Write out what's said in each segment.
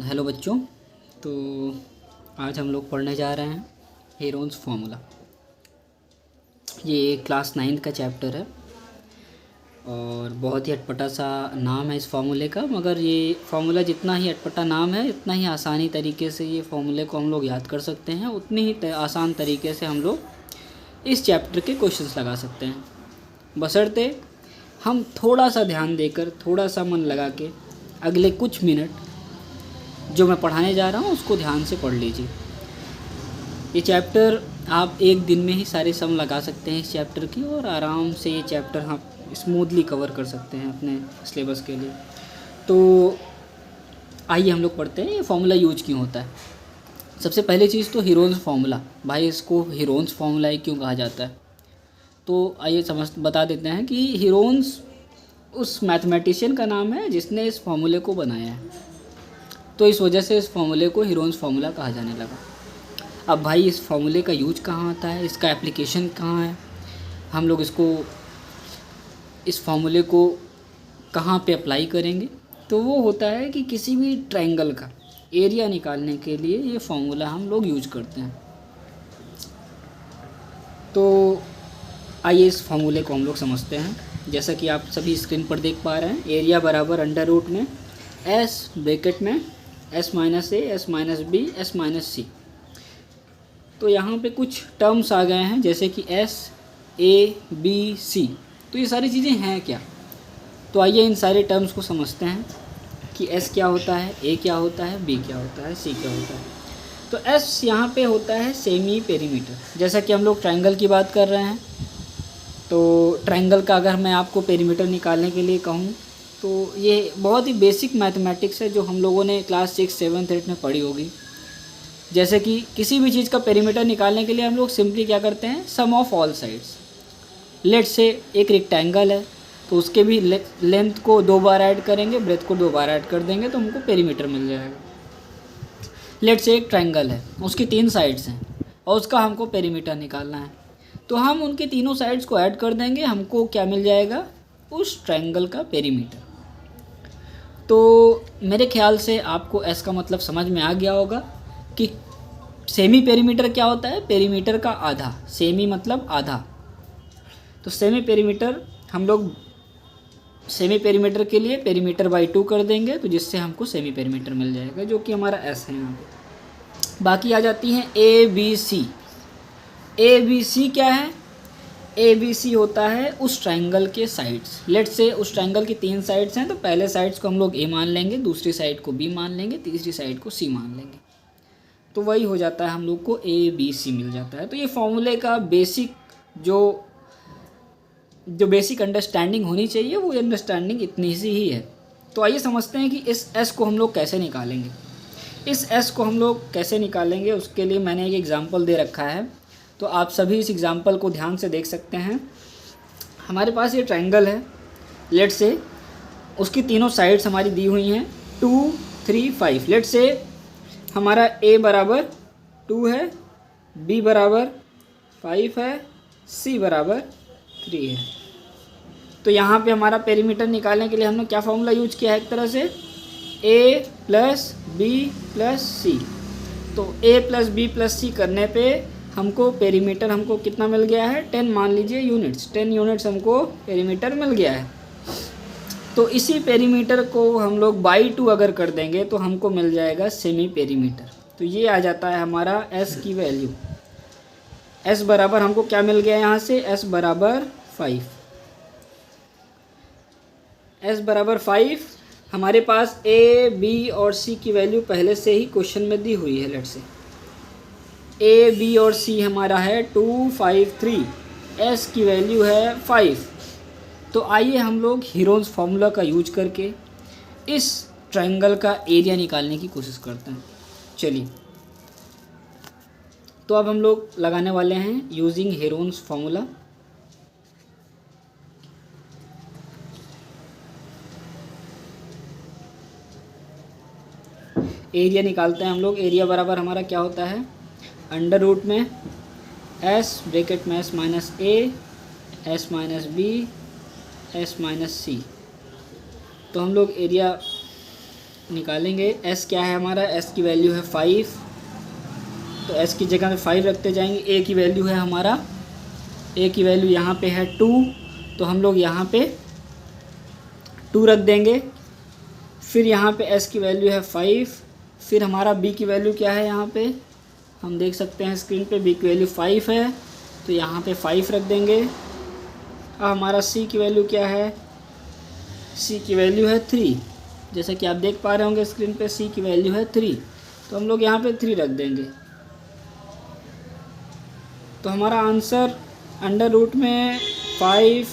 Hello बच्चों। तो आज हम लोग पढ़ने जा रहे हैं हेरोन्स फार्मूला। ये क्लास 9 का चैप्टर है और बहुत ही अटपटा सा नाम है इस फार्मूले का, मगर ये फार्मूला जितना ही अटपटा नाम है उतना ही आसानी तरीके से ये फार्मूले को हम लोग याद कर सकते हैं, उतनी ही आसान तरीके से हम लोग इस चैप्टर के क्वेश्चंस लगा सकते हैं, बशर्ते हम थोड़ा सा ध्यान देकर, थोड़ा सा मन लगा के अगले कुछ मिनट जो मैं पढ़ाने जा रहा हूँ उसको ध्यान से पढ़ लीजिए। ये चैप्टर आप एक दिन में ही सारे सम लगा सकते हैं इस चैप्टर की, और आराम से ये चैप्टर हम स्मूथली कवर कर सकते हैं अपने सिलेबस के लिए। तो आइए हम लोग पढ़ते हैं ये फार्मूला यूज क्यों होता है। सबसे पहली चीज़ तो हेरोन्स फार्मूला, भाई इसको हेरोन्स फार्मूला ही क्यों कहा जाता है, तो आइए बता देते हैं कि हेरोन्स उस मैथमेटिशियन का नाम है जिसने इस फार्मूले को बनाया है, तो इस वजह से इस फार्मूले को हेरोन्स फार्मूला कहा जाने लगा। अब भाई इस फार्मूले का यूज कहाँ आता है, इसका एप्लीकेशन कहाँ है, हम लोग इस फार्मूले को कहाँ पे अप्लाई करेंगे, तो वो होता है कि किसी भी ट्रायंगल का एरिया निकालने के लिए ये फार्मूला हम लोग यूज करते हैं। तो आइए इस फार्मूले को हम लोग समझते हैं। जैसा कि आप सभी स्क्रीन पर देख पा रहे हैं, एरिया बराबर अंडर रूट में एस ब्रैकेट में S minus A S minus B S minus C. तो यहाँ पे कुछ टर्म्स आ गए हैं जैसे कि एस ए बी सी। तो ये सारी चीज़ें हैं क्या, तो आइए इन सारे टर्म्स को समझते हैं कि एस क्या होता है, ए क्या होता है, बी क्या होता है, सी क्या होता है। तो एस यहाँ पे होता है सेमी पेरीमीटर। जैसा कि हम लोग ट्रायंगल की बात कर रहे हैं, तो ट्रायंगल का अगर मैं आपको पेरीमीटर निकालने के लिए कहूँ तो ये बहुत ही बेसिक मैथमेटिक्स है जो हम लोगों ने क्लास 6, 7, 8 में पढ़ी होगी। जैसे कि किसी भी चीज़ का पेरीमीटर निकालने के लिए हम लोग सिंपली क्या करते हैं, सम ऑफ ऑल साइड्स। लेट से एक रेक्टेंगल है तो उसके भी लेंथ को 2 बार ऐड करेंगे, ब्रेथ को 2 बार ऐड कर देंगे तो हमको पेरीमीटर मिल जाएगा। लेट से एक ट्रायंगल है, उसकी 3 साइड्स हैं और उसका हमको पेरीमीटर निकालना है, तो हम उनके तीनों साइड्स को ऐड कर देंगे, हमको क्या मिल जाएगा, उस ट्रायंगल का पेरीमीटर। तो मेरे ख्याल से आपको एस का मतलब समझ में आ गया होगा कि सेमी पेरीमीटर क्या होता है, पेरीमीटर का आधा। सेमी मतलब आधा, तो सेमी पेरीमीटर हम लोग सेमी पेरीमीटर के लिए पेरीमीटर बाई 2 कर देंगे, तो जिससे हमको सेमी पेरीमीटर मिल जाएगा जो कि हमारा एस है यहाँ पे। बाकी आ जाती हैं ए बी सी। ए बी सी क्या है, ए बी सी होता है उस ट्रायंगल के साइड्स। लेट से उस ट्रायंगल की 3 साइड्स हैं, तो पहले साइड्स को हम लोग ए मान लेंगे, दूसरी साइड को बी मान लेंगे, तीसरी साइड को सी मान लेंगे, तो वही हो जाता है, हम लोग को ए बी सी मिल जाता है। तो ये फॉर्मूले का बेसिक जो बेसिक अंडरस्टैंडिंग होनी चाहिए वो अंडरस्टैंडिंग इतनी सी ही है। तो आइए समझते हैं कि इस एस को हम लोग कैसे निकालेंगे। इस एस को हम लोग कैसे निकालेंगे उसके लिए मैंने एक एग्जाम्पल दे रखा है, तो आप सभी इस एग्जाम्पल को ध्यान से देख सकते हैं। हमारे पास ये ट्रायंगल है, लेट से उसकी तीनों साइड्स हमारी दी हुई हैं 2, 3, 5। लेट से हमारा ए बराबर 2 है, बी बराबर 5 है, सी बराबर 3 है। तो यहाँ पे हमारा पेरीमीटर निकालने के लिए हमने क्या फॉर्मूला यूज किया है, एक तरह से ए प्लस बी प्लस सी। तो ए प्लस बी प्लस सी करने पे हमको पेरीमीटर हमको कितना मिल गया है, 10 मान लीजिए यूनिट्स, 10 यूनिट्स हमको पेरीमीटर मिल गया है। तो इसी पेरीमीटर को हम लोग बाई 2 अगर कर देंगे तो हमको मिल जाएगा सेमी पेरीमीटर। तो ये आ जाता है हमारा एस की वैल्यू। एस बराबर हमको क्या मिल गया यहाँ से, एस बराबर 5। एस बराबर 5 हमारे पास ए बी और सी की वैल्यू पहले से ही क्वेश्चन में दी हुई है। लेट से ए बी और सी हमारा है 2, 5, 3, एस की वैल्यू है 5। तो आइए हम लोग हेरोन्स फार्मूला का यूज करके इस ट्रायंगल का एरिया निकालने की कोशिश करते हैं। चलिए, तो अब हम लोग लगाने वाले हैं यूजिंग हेरोन्स फार्मूला। एरिया निकालते हैं हम लोग। एरिया बराबर हमारा क्या होता है, अंडर रूट में एस ब्रैकेट में S minus A S minus B S minus C. तो हम लोग एरिया निकालेंगे। एस क्या है हमारा, एस की वैल्यू है 5, तो एस की जगह में 5 रखते जाएंगे। ए की वैल्यू है हमारा, ए की वैल्यू यहाँ पे है 2, तो हम लोग यहाँ पे 2 रख देंगे। फिर यहाँ पे एस की वैल्यू है 5, फिर हमारा बी की वैल्यू क्या है, यहाँ पे हम देख सकते हैं स्क्रीन पे बी की वैल्यू 5 है, तो यहाँ पे 5 रख देंगे। अब हमारा सी की वैल्यू क्या है, सी की वैल्यू है 3, जैसा कि आप देख पा रहे होंगे स्क्रीन पे सी की वैल्यू है 3, तो हम लोग यहाँ पे 3 रख देंगे। तो हमारा आंसर अंडर रूट में 5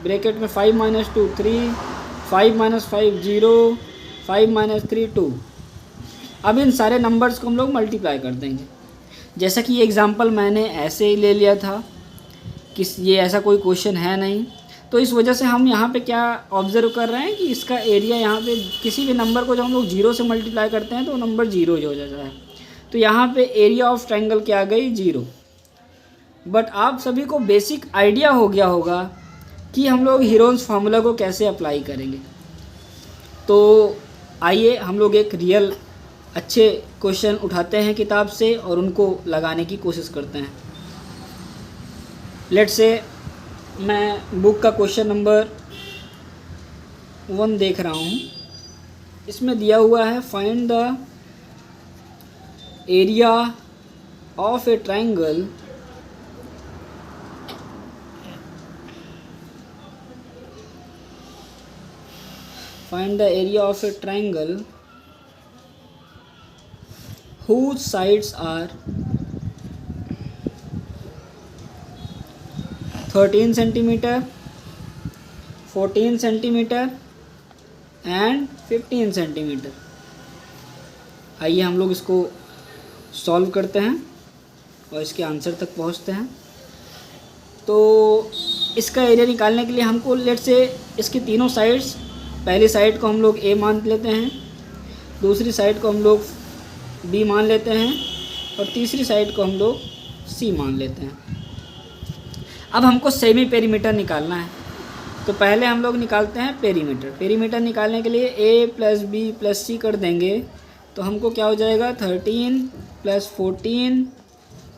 ब्रैकेट में 5 - 2 3, 5 - 5 0, 5 - 3 2। अब इन सारे नंबर्स को हम लोग मल्टीप्लाई कर देंगे। जैसा कि ये एग्ज़ाम्पल मैंने ऐसे ही ले लिया था कि ये ऐसा कोई क्वेश्चन है नहीं, तो इस वजह से हम यहाँ पे क्या ऑब्ज़र्व कर रहे हैं कि इसका एरिया यहाँ पे किसी भी नंबर को जब हम लोग 0 से मल्टीप्लाई करते हैं तो वो नंबर 0 हो जाता है। तो यहाँ पे एरिया ऑफ ट्रायंगल क्या आ गई, 0। बट आप सभी को बेसिक आइडिया हो गया होगा कि हम लोग हीरोन्स फार्मूला को कैसे अप्लाई करेंगे। तो आइए हम लोग एक रियल अच्छे क्वेश्चन उठाते हैं किताब से और उनको लगाने की कोशिश करते हैं। लेट्स से मैं बुक का क्वेश्चन नंबर 1 देख रहा हूँ। इसमें दिया हुआ है find the area of a triangle whose sides are 13 centimeter, 14 centimeter and 15 centimeter। आइए हम लोग इसको सॉल्व करते हैं और इसके आंसर तक पहुंचते हैं। तो इसका एरिया निकालने के लिए हमको लेट से इसकी तीनों साइड्स, पहली साइड को हम लोग ए मान लेते हैं, दूसरी साइड को हम लोग बी मान लेते हैं और तीसरी साइड को हम लोग सी मान लेते हैं। अब हमको सेमी पेरीमीटर निकालना है, तो पहले हम लोग निकालते हैं पेरीमीटर। पेरीमीटर निकालने के लिए a + b + c कर देंगे, तो हमको क्या हो जाएगा 13 + 14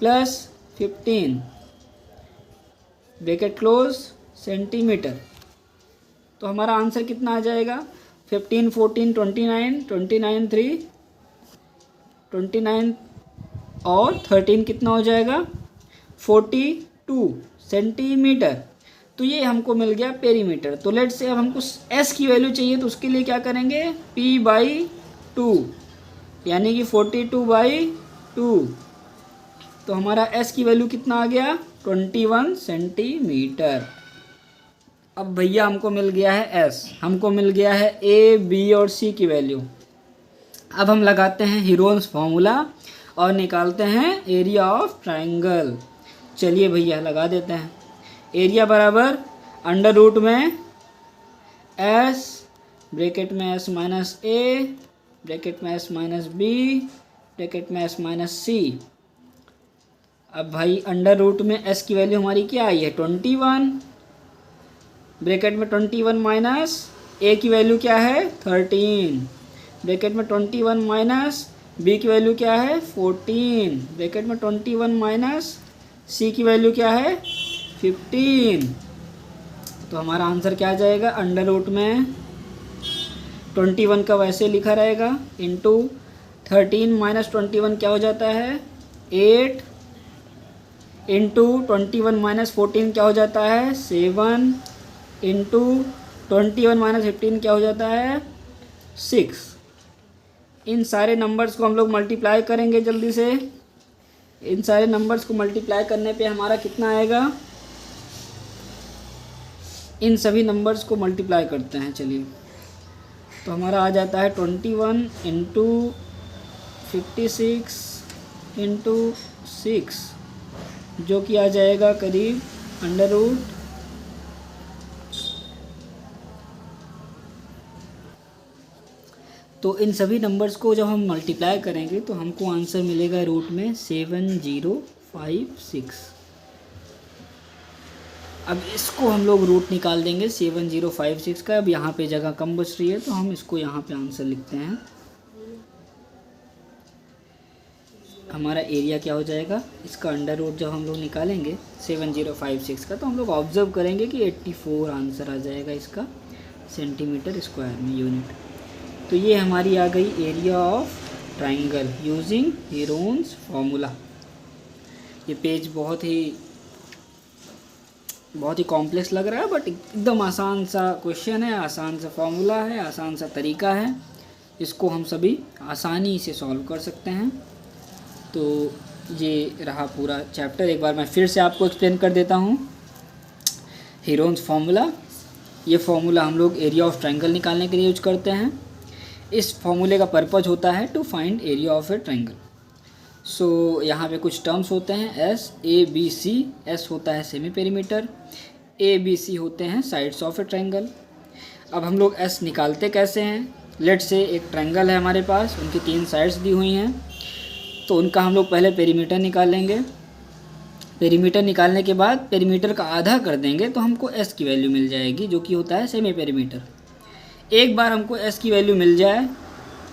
+ 15 ब्रैकेट क्लोज सेंटीमीटर। तो हमारा आंसर कितना आ जाएगा 15 14 29 29 3 29 और 13 कितना हो जाएगा 42 सेंटीमीटर। तो ये हमको मिल गया पेरीमीटर। तो लेट से अब हमको s की वैल्यू चाहिए, तो उसके लिए क्या करेंगे p/2 यानी कि 42/2। तो हमारा s की वैल्यू कितना आ गया 21 सेंटीमीटर। अब भैया हमको मिल गया है s, हमको मिल गया है a, b और c की वैल्यू। अब हम लगाते हैं हीरोन्स फार्मूला और निकालते हैं एरिया ऑफ ट्रायंगल। चलिए भैया लगा देते हैं। एरिया बराबर अंडर रूट में s ब्रैकेट में s - a ब्रैकेट में s - b ब्रैकेट में s - c। अब भाई अंडर रूट में s की वैल्यू हमारी क्या आई है 21 ब्रैकेट में 21 माइनस a की वैल्यू क्या है 13 ब्रैकेट में 21 माइनस b की वैल्यू क्या है 14 ब्रैकेट में 21 माइनस c की वैल्यू क्या है 15। तो हमारा आंसर क्या आ जाएगा अंडर रूट में 21 का वैसे लिखा रहेगा इंटू 13 माइनस 21 क्या हो जाता है 8 इंटू 21 माइनस 14 क्या हो जाता है 7 इंटू 21 माइनस 15 क्या हो जाता है 6। इन सारे नंबर्स को हम लोग मल्टीप्लाई करेंगे जल्दी से। इन सारे नंबर्स को मल्टीप्लाई करने पे हमारा कितना आएगा, इन सभी नंबर्स को मल्टीप्लाई करते हैं। चलिए तो हमारा आ जाता है 21 इंटू 56 इंटू 6 जो कि आ जाएगा करीब अंडर रूट तो इन सभी नंबर्स को जब हम मल्टीप्लाई करेंगे तो हमको आंसर मिलेगा रूट में 7056। अब इसको हम लोग रूट निकाल देंगे 7056 का। अब यहाँ पे जगह कम बच रही है तो हम इसको यहाँ पे आंसर लिखते हैं हमारा एरिया क्या हो जाएगा, इसका अंडर रूट जब हम लोग निकालेंगे 7056 का, तो हम लोग ऑब्जर्व करेंगे कि 84 आंसर आ जाएगा इसका सेंटीमीटर स्क्वायर में यूनिट। तो ये हमारी आ गई area of triangle using Heron's formula. ये पेज बहुत ही कॉम्प्लेक्स लग रहा है, बट एकदम आसान सा क्वेश्चन है, आसान सा फार्मूला है, आसान सा तरीका है, इसको हम सभी आसानी से सॉल्व कर सकते हैं। तो ये रहा पूरा चैप्टर। एक बार मैं फिर से आपको एक्सप्लेन कर देता हूँ। हीरोन्स फार्मूला, ये फार्मूला हम लोग एरिया ऑफ ट्रायंगल निकालने के लिए यूज करते हैं। इस फार्मूले का पर्पज होता है to find area of a triangle. So यहाँ पे कुछ टर्म्स होते हैं, S A B C. S होता है semi perimeter, A B C होते हैं साइड्स ऑफ ए ट्रायंगल। अब हम लोग एस निकालते कैसे हैं, लेट से एक ट्रायंगल है हमारे पास, उनकी 3 साइड्स दी हुई हैं, तो उनका हम लोग पहले पेरीमीटर निकालेंगे। पेरीमीटर निकालने के बाद पेरीमीटर का आधा कर देंगे तो हमको एस की वैल्यू मिल जाएगी, जो कि होता है सेमी पेरीमीटर। एक बार हमको एस की वैल्यू मिल जाए,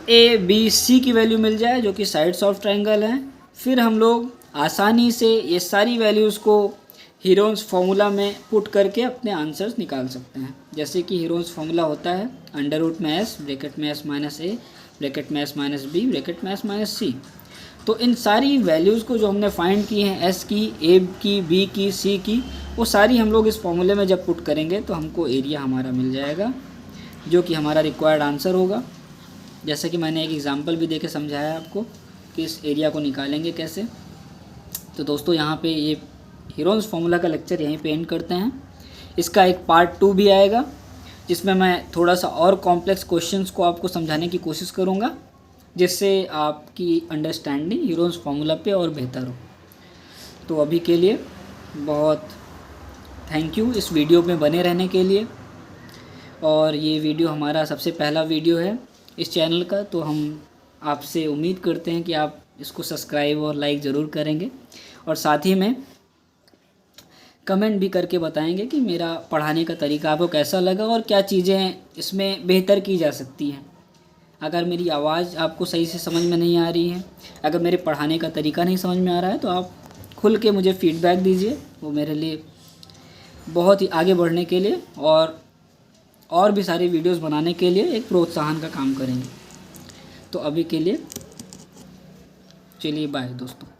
ए बी सी की वैल्यू मिल जाए, जो कि साइड्स ऑफ ट्रायंगल हैं, फिर हम लोग आसानी से ये सारी वैल्यूज़ को हीरोन्स फार्मूला में पुट करके अपने आंसर्स निकाल सकते हैं। जैसे कि हीरोन्स फार्मूला होता है अंडर रूट में एस, ब्रैकेट में एस माइनस ए, ब्रैकेट में एस माइनस बी, ब्रैकेट में एस माइनस सी। तो इन सारी वैल्यूज़ को जो हमने फाइंड की हैं, एस की, ए की, बी की, सी की, वो सारी हम लोग इस फॉर्मूले में जब पुट करेंगे तो हमको एरिया हमारा मिल जाएगा, जो कि हमारा रिक्वायर्ड आंसर होगा। जैसे कि मैंने एक एग्जांपल भी देके समझाया आपको कि इस एरिया को निकालेंगे कैसे। तो दोस्तों यहाँ पे ये हीरोन्स फार्मूला का लेक्चर यहीं पे एंड करते हैं। इसका एक पार्ट 2 भी आएगा, जिसमें मैं थोड़ा सा और कॉम्प्लेक्स क्वेश्चंस को आपको समझाने की कोशिश करूँगा, जिससे आपकी अंडरस्टैंडिंग हीरोन्स फार्मूला पे और बेहतर हो। तो अभी के लिए बहुत थैंक यू इस वीडियो में बने रहने के लिए। और ये वीडियो हमारा सबसे पहला वीडियो है इस चैनल का, तो हम आपसे उम्मीद करते हैं कि आप इसको सब्सक्राइब और लाइक ज़रूर करेंगे, और साथ ही में कमेंट भी करके बताएंगे कि मेरा पढ़ाने का तरीका आपको कैसा लगा और क्या चीज़ें इसमें बेहतर की जा सकती हैं। अगर मेरी आवाज़ आपको सही से समझ में नहीं आ रही है, अगर मेरे पढ़ाने का तरीका नहीं समझ में आ रहा है, तो आप खुल के मुझे फ़ीडबैक दीजिए। वो मेरे लिए बहुत ही आगे बढ़ने के लिए और भी सारी वीडियोस बनाने के लिए एक प्रोत्साहन का काम करेंगे। तो अभी के लिए चलिए बाय दोस्तों।